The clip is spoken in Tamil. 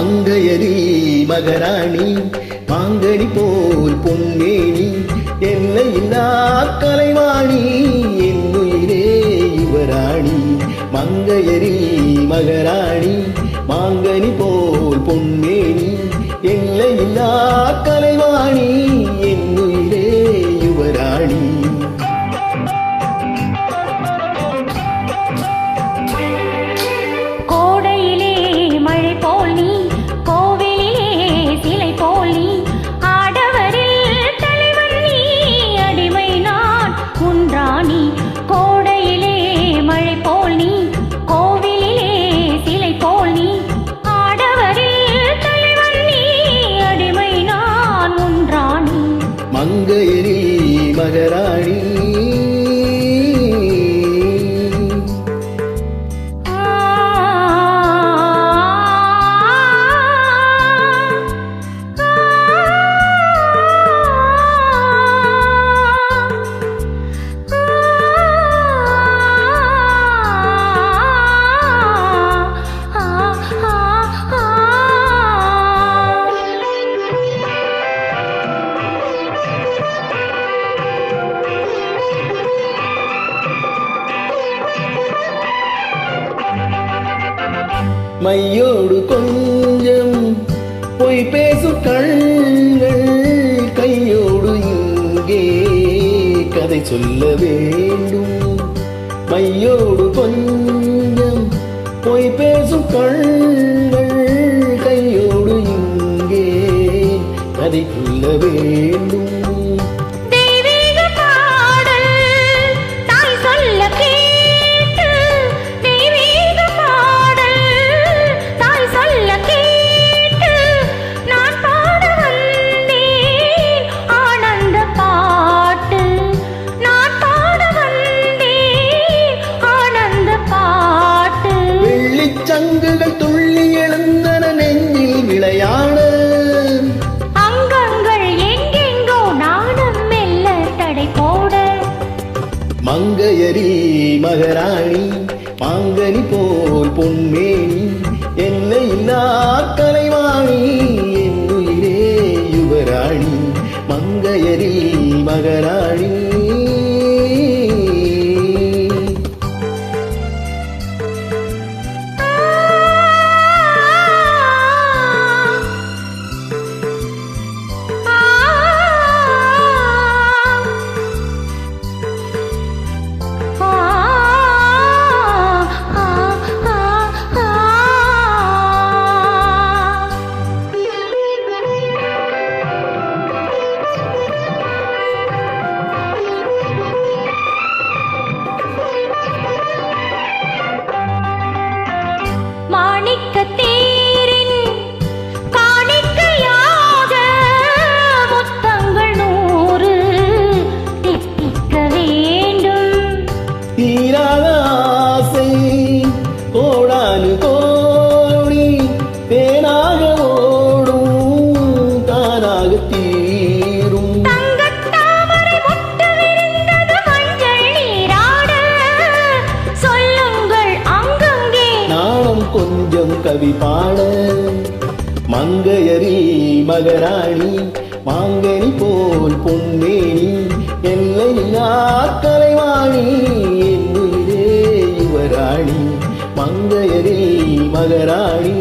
மங்கையரி மகராணி மாங்கனி போல் பொன்மேனி எல்லையில்லா கலைவாணி என்னுயிரே யுவராணி மங்கையரி மகராணி மாங்கனி போல் பொன்மேனி எல்லையில்லா கலைவாணி என்னுயிரே யுவராணி மங்கையரி மகராணி மையோடு கொஞ்சம் பொய் பேசும் கண்கள் கையோடு இங்கே கதை சொல்ல வேண்டும் மையோடு கொஞ்சம் பொய் பேசும் கண்கள் கையோடு இங்கே கதை சொல்ல வேண்டும் சங்குகள் துள்ளி எழுந்தன நெஞ்சில் விளையாட அங்கங்கள் எங்கெங்கோ நாணம் மெல்ல தடை போட மங்கையரி மகராணி மாங்கனி போல் பொன்மேனி எல்லையில்லா கலைவாணி என்னுயிரே யுவராணி மங்கையரி மகராணி தீராத ஆசை கோடானு கோடி தேனாக ஓடும் தானாக தீரும் தங்கத்தாமரை முட்டு விரிந்தது மஞ்சள் நீராட சொல்லுங்கள் அங்கங்கே நாணம் கொஞ்சம் கவி பாட மங்கையரி மகராணி மாங்கனி போல் பொன்மேனி எல்லையில்லா கலைவாணி என்னுயிரே யுவராணி மங்கையரி மகராணி